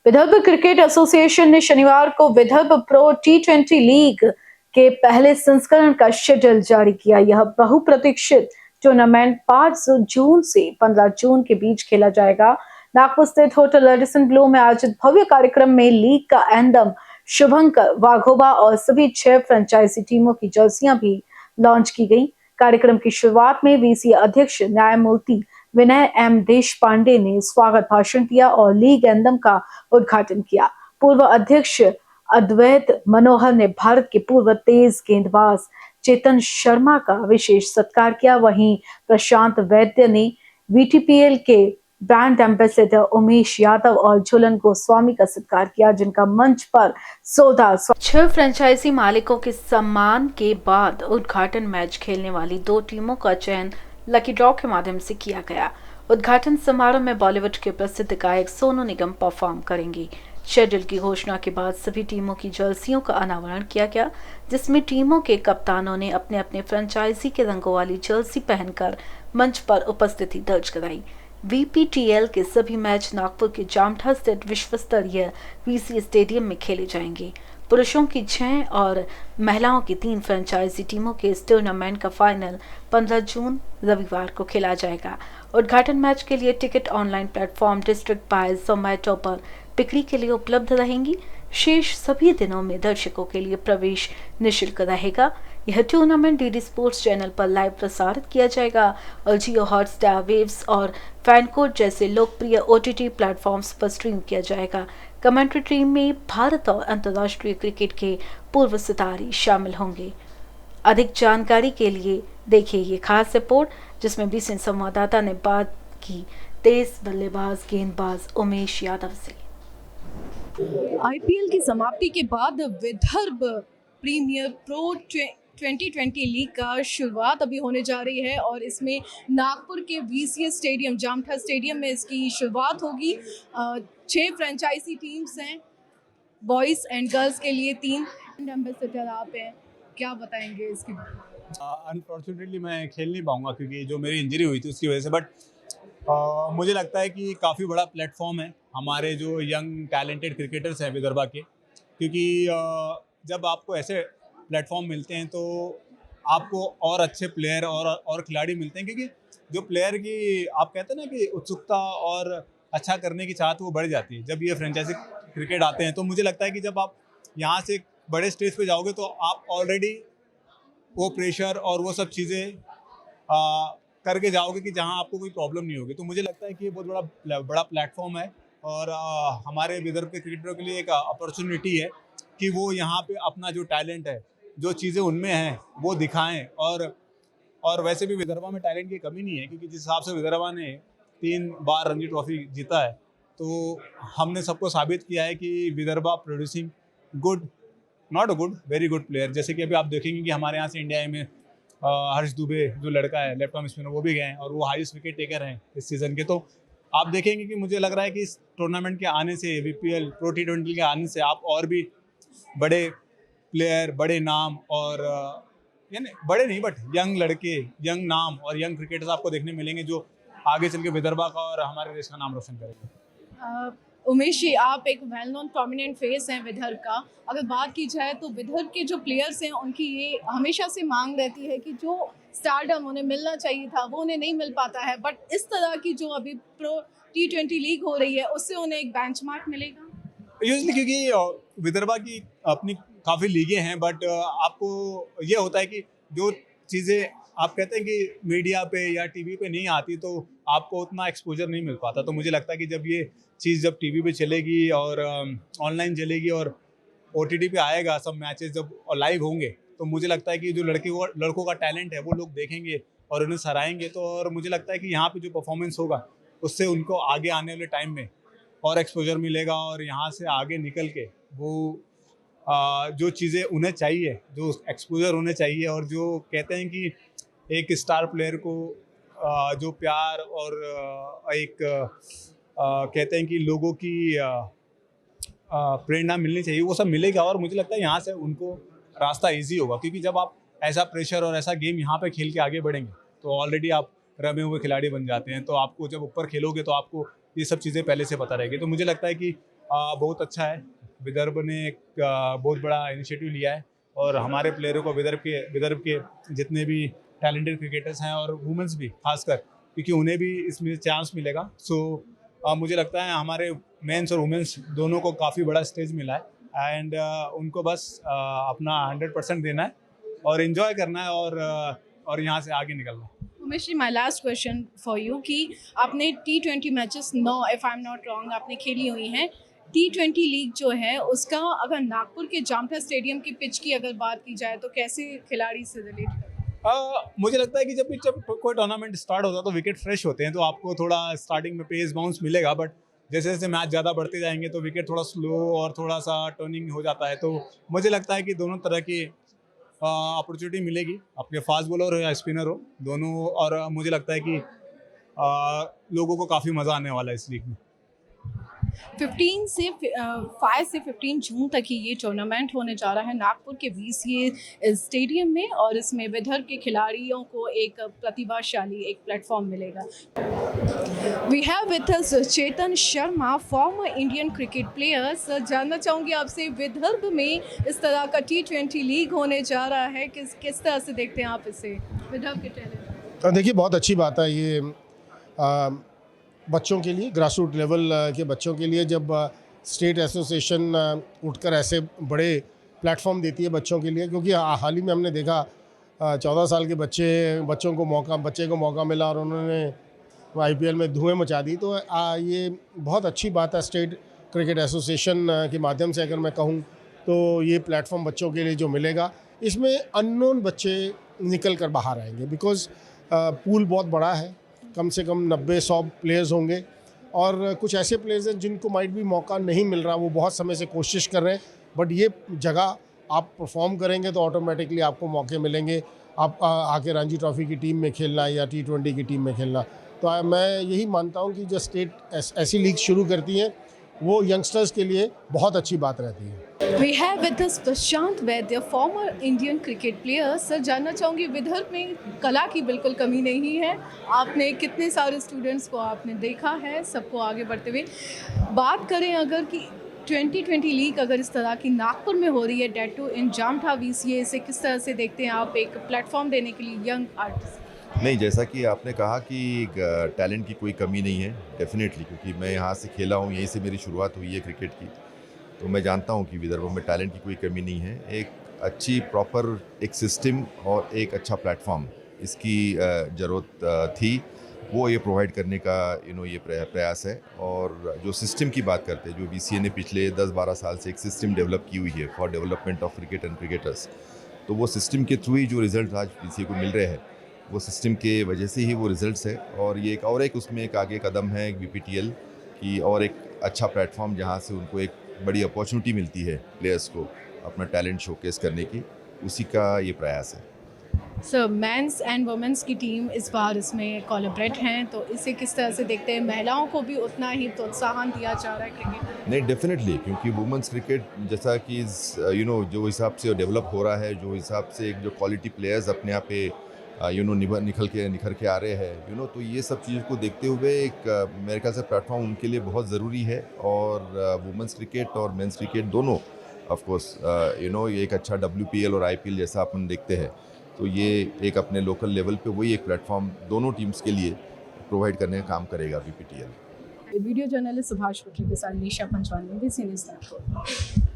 Vidarbha cricket association ने शनिवार को विदर्भ प्रो टी20 लीग के पहले संस्करण का शेड्यूल जारी किया। यह बहुप्रतीक्षित टूर्नामेंट 5 जून से 15 जून के बीच खेला जाएगा। नागपुर स्थित होटल एडिसन ब्लू में आयोजित भव्य कार्यक्रम में लीग का एंथम शुभंकर वाघोबा और सभी 6 फ्रेंचाइजी टीमों की जर्सियां भी लॉन्च की गई। कार्यक्रम की शुरुआत में वीसी अध्यक्ष न्यायमूर्ति विनय एम देशपांडे ने स्वागत भाषण दिया और लीग एंथम का उद्घाटन किया। पूर्व अध्यक्ष अद्वैत मनोहर ने भारत के पूर्व तेज गेंदबाज चेतन शर्मा का विशेष सत्कार किया। वहीं प्रशांत वैद्य ने वीटीपीएल के ब्रांड एम्बेसडर उमेश यादव और झूलन गोस्वामी का सत्कार किया, जिनका मंच पर 6 फ्रेंचाइजी मालिकों के सम्मान के बाद उद्घाटन मैच खेलने वाली 2 टीमों का चयन लकी ड्रॉ के माध्यम से किया गया। उद्घाटन समारोह में बॉलीवुड के प्रसिद्ध गायक सोनू निगम परफॉर्म करेंगी। शेड्यूल की घोषणा के बाद सभी टीमों की जर्सियों का अनावरण किया गया, जिसमें टीमों के कप्तानों ने अपने अपने फ्रेंचाइजी के रंगों वाली जर्सी पहनकर मंच पर उपस्थिति दर्ज कराई। वीपीटीएल के सभी मैच नागपुर के जामठा स्थित विश्व स्तरीय वीसी स्टेडियम में खेले जाएंगे। पुरुषों की 6 और महिलाओं की 3 फ्रेंचाइजी टीमों के इस टूर्नामेंट का फाइनल 15 जून रविवार को खेला जाएगा। उद्घाटन मैच के लिए ticket online platform district by Zomato पर बिक्री के लिए उपलब्ध रहेंगी। शेष सभी दिनों में दर्शकों के लिए प्रवेश निःशुल्क रहेगा। यह टूर्नामेंट डीडी स्पोर्ट्स चैनल पर लाइव प्रसारित किया जाएगा और जियो हॉटस्टार, वेव्स और फैनकोड जैसे लोकप्रिय ओटीटी प्लेटफॉर्म्स पर स्ट्रीम किया जाएगा। कमेंट्री टीम में भारत और अंतर्राष्ट्रीय क्रिकेट के पूर्व सितारे शामिल होंगे। अधिक जानकारी के लिए देखिए ये खास रिपोर्ट, जिसमें बीसीएन संवाददाता ने बात की तेज बल्लेबाज गेंदबाज उमेश यादव से। आईपीएल की समाप्ति के बाद विदर्भ प्रीमियर प्रो 2020 लीग का शुरुआत अभी होने जा रही है और इसमें नागपुर के वीसीएस स्टेडियम, जामठा स्टेडियम में इसकी शुरुआत होगी। 6 फ्रेंचाइजी टीम्स हैं, बॉयज़ एंड गर्ल्स के लिए 3 एम्बेसडर आप हैं, क्या बताएंगे इसके बारे में? अनफॉर्चुनेटली मैं खेल नहीं पाऊंगा क्योंकि जो मेरी इंजरी हुई थी उसकी वजह से, बट मुझे लगता है कि काफ़ी बड़ा प्लेटफॉर्म है हमारे जो यंग टैलेंटेड क्रिकेटर्स हैं विदर्भा के, क्योंकि जब आपको ऐसे प्लेटफॉर्म मिलते हैं तो आपको और अच्छे प्लेयर और खिलाड़ी मिलते हैं, क्योंकि जो प्लेयर की आप कहते हैं ना कि उत्सुकता और अच्छा करने की चाहत वो बढ़ जाती है जब ये फ्रेंचाइजी क्रिकेट आते हैं। तो मुझे लगता है कि जब आप यहाँ से एक बड़े स्टेज पे जाओगे तो आप ऑलरेडी वो प्रेशर और वो सब चीज़ें करके जाओगे कि जहाँ आपको कोई प्रॉब्लम नहीं होगी। तो मुझे लगता है कि ये बहुत बड़ा प्लेटफॉर्म है और हमारे विदर्भ के क्रिकेटरों के लिए एक अपॉर्चुनिटी है कि वो यहाँ पे अपना जो टैलेंट है, जो चीज़ें उनमें हैं वो दिखाएं। और वैसे भी विदर्भा में टैलेंट की कमी नहीं है, क्योंकि जिस हिसाब से विदर्भा ने 3 बार रणजी ट्रॉफी जीता है, तो हमने सबको साबित किया है कि Vidarbha producing good, not a good, very good player. जैसे कि अभी आप देखेंगे कि हमारे यहाँ से इंडिया में हर्ष दुबे जो लड़का है लेफ्ट आर्म स्पिनर, वो भी गए हैं और वो हाईएस्ट विकेट टेकर हैं इस सीज़न के। तो आप देखेंगे कि मुझे लग रहा है कि इस टूर्नामेंट के आने से, वीपीएल प्रो टी20 के आने से, आप और भी बड़े प्लेयर, बड़े नाम और यानी बड़े नहीं बट यंग लड़के, यंग नाम और यंग क्रिकेटर्स आपको देखने मिलेंगे जो आगे चल के विदर्भा का और हमारे देश का नाम रोशन करेंगे। उमेश जी, आप एक वेल नोन प्रोमिनेंट फेस हैं विदर्भ का। अगर बात की जाए तो विदर्भ के जो प्लेयर्स हैं उनकी ये हमेशा से मांग रहती है कि जो स्टारडम उन्हें मिलना चाहिए था वो उन्हें नहीं मिल पाता है, बट इस तरह की जो अभी प्रो टी20 लीग हो रही है उससे उन्हें एक बेंचमार्क मिलेगा यूजली, क्योंकि विदर्भा की अपनी काफ़ी लीगें हैं, बट आपको ये होता है कि जो चीज़ें आप कहते हैं कि मीडिया पे या टीवी पे नहीं आती तो आपको उतना एक्सपोजर नहीं मिल पाता। तो मुझे लगता है कि जब ये चीज़ जब टीवी पे चलेगी और ऑनलाइन चलेगी और ओटीटी पे आएगा, सब मैचेस जब लाइव होंगे, तो मुझे लगता है कि जो लड़कों का टैलेंट है वो लोग देखेंगे और उन्हें सराहेंगे। तो और मुझे लगता है कि यहाँ पे जो परफॉर्मेंस होगा उससे उनको आगे आने वाले टाइम में और एक्सपोजर मिलेगा और यहाँ से आगे निकल के वो जो चीज़ें उन्हें चाहिए, जो एक्सपोजर उन्हें चाहिए और जो कहते हैं कि एक स्टार प्लेयर को जो प्यार और एक कहते हैं कि लोगों की प्रेरणा मिलनी चाहिए, वो सब मिलेगा। और मुझे लगता है यहाँ से उनको रास्ता इजी होगा, क्योंकि जब आप ऐसा प्रेशर और ऐसा गेम यहाँ पे खेल के आगे बढ़ेंगे तो ऑलरेडी आप रमे हुए खिलाड़ी बन जाते हैं। तो आपको जब ऊपर खेलोगे तो आपको ये सब चीज़ें पहले से पता रहेगी। तो मुझे लगता है कि बहुत अच्छा है। विदर्भ ने एक बहुत बड़ा इनिशिएटिव लिया है और हमारे प्लेयरों को विदर्भ के जितने भी टैलेंटेड क्रिकेटर्स हैं और वुमेंस भी खासकर, क्योंकि उन्हें भी इसमें चांस मिलेगा। सो मुझे लगता है हमारे मेंस और वुमेंस दोनों को काफ़ी बड़ा स्टेज मिला है एंड उनको बस अपना 100% देना है और एंजॉय करना है और यहाँ से आगे निकलना है। Umesh ji, my last question for you कि आपने T20 matches 9 if I am not wrong आपने खेली हुई हैं। T20 लीग जो है उसका अगर नागपुर के जामठा स्टेडियम की पिच की अगर बात की जाए तो कैसे खिलाड़ी से रिलेट? मुझे लगता है कि जब कोई टूर्नामेंट स्टार्ट होता है तो विकेट फ्रेश होते हैं, तो आपको थोड़ा स्टार्टिंग में पेस बाउंस मिलेगा, बट जैसे जैसे मैच ज़्यादा बढ़ते जाएंगे तो विकेट थोड़ा स्लो और थोड़ा सा टर्निंग हो जाता है। तो मुझे लगता है कि दोनों तरह की अपॉर्चुनिटी मिलेगी, अपने फास्ट बॉलर हो या स्पिनर हो दोनों, और मुझे लगता है कि लोगों को काफ़ी मज़ा आने वाला है इस लीग में। 5 से 15 जून तक ही ये टूर्नामेंट होने जा रहा है नागपुर के VCA स्टेडियम में और इसमें विदर्भ के खिलाड़ियों को एक प्रतिभाशाली एक प्लेटफॉर्म मिलेगा। We have with us Chetan Sharma, former Indian cricket player. Sir, जानना चाहूँगी आपसे, विदर्भ में इस तरह का T20 लीग होने जा रहा है, किस तरह से देखते हैं आप इसे, विदर्भ के टैलेंट? देखिए, बहुत अच्छी बात है ये बच्चों के लिए, ग्रास रूट लेवल के बच्चों के लिए, जब स्टेट एसोसिएशन उठकर ऐसे बड़े प्लेटफॉर्म देती है बच्चों के लिए, क्योंकि हाल ही में हमने देखा 14 साल के बच्चे को मौका मिला और उन्होंने IPL में धुएं मचा दी। तो ये बहुत अच्छी बात है। स्टेट क्रिकेट एसोसिएशन के माध्यम से अगर मैं कहूँ तो ये प्लेटफॉर्म बच्चों के लिए जो मिलेगा, इसमें अननोन बच्चे निकल कर बाहर आएंगे, बिकॉज़ पूल बहुत बड़ा है, कम से कम 90-100 प्लेयर्स होंगे और कुछ ऐसे प्लेयर्स हैं जिनको माइट भी मौका नहीं मिल रहा, वो बहुत समय से कोशिश कर रहे हैं, बट ये जगह आप परफॉर्म करेंगे तो ऑटोमेटिकली आपको मौके मिलेंगे, आप आके रणजी ट्रॉफी की टीम में खेलना या T20 की टीम में खेलना। तो मैं यही मानता हूँ कि जो स्टेट ऐसी लीग शुरू करती हैं वो यंगस्टर्स के लिए बहुत अच्छी बात रहती है। We have with us Prashant Vaidya, farmer Indian cricket player. Sir, जानना चाहूँगी, विदर्भ में कला की बिल्कुल कमी नहीं है। आपने कितने सारे स्टूडेंट्स को आपने देखा है, सबको आगे बढ़ते हुए। बात करें अगर कि 2020 लीग अगर इस तरह की नागपुर में हो रही है, डेट टू इन जामठा VCA, से किस तरह से देखते हैं आप एक प्लेटफॉर्म देने के लिए यंग आर्टिस्ट? नहीं, जैसा कि आपने कहा कि टैलेंट की कोई कमी नहीं है, डेफिनेटली, क्योंकि मैं यहाँ से खेला हूँ, यहीं से मेरी शुरुआत हुई है क्रिकेट की, तो मैं जानता हूँ कि विदर्भ में टैलेंट की कोई कमी नहीं है। एक अच्छी प्रॉपर एक सिस्टम और एक अच्छा प्लेटफॉर्म इसकी ज़रूरत थी, वो ये प्रोवाइड करने का ये प्रयास है। और जो सिस्टम की बात करते हैं, जो VCA ने पिछले 10-12 साल से एक सिस्टम डेवलप की हुई है for development of cricket and cricketers, तो वो सिस्टम के थ्रू ही जो रिज़ल्ट आज VCA को मिल रहे हैं, वो सिस्टम के वजह से ही वो रिज़ल्ट्स है। और ये एक उसमें एक आगे कदम है एक BPTL की, और एक अच्छा प्लेटफॉर्म जहाँ से उनको एक बड़ी अपॉर्चुनिटी मिलती है प्लेयर्स को अपना टैलेंट शोकेस करने की, उसी का ये प्रयास है। सर, मेंस एंड वुमेन्स की टीम इस बार इसमें कोलैबोरेट हैं, तो इसे किस तरह से देखते हैं? महिलाओं को भी उतना ही प्रोत्साहन दिया जा रहा है क्रिकेट? नहीं, डेफिनेटली, क्योंकि वुमेंस क्रिकेट जैसा कि जो हिसाब से डेवलप हो रहा है, जो हिसाब से एक जो क्वालिटी प्लेयर्स अपने आप पे निखर के आ रहे हैं, तो ये सब चीज़ों को देखते हुए एक मेरे ख्याल से प्लेटफॉर्म उनके लिए बहुत ज़रूरी है। और वुमेंस क्रिकेट और मेंस क्रिकेट दोनों ऑफ कोर्स ये एक अच्छा WPL और IPL जैसा अपन देखते हैं, तो ये एक अपने लोकल लेवल पे वही एक प्लेटफॉर्म दोनों टीम्स के लिए प्रोवाइड करने का काम करेगा BPTL। वीडियो जर्नलिस्ट सुभाष पुत्री के साथ निशा पंचवानी, ABC न्यूज़ नागपुर।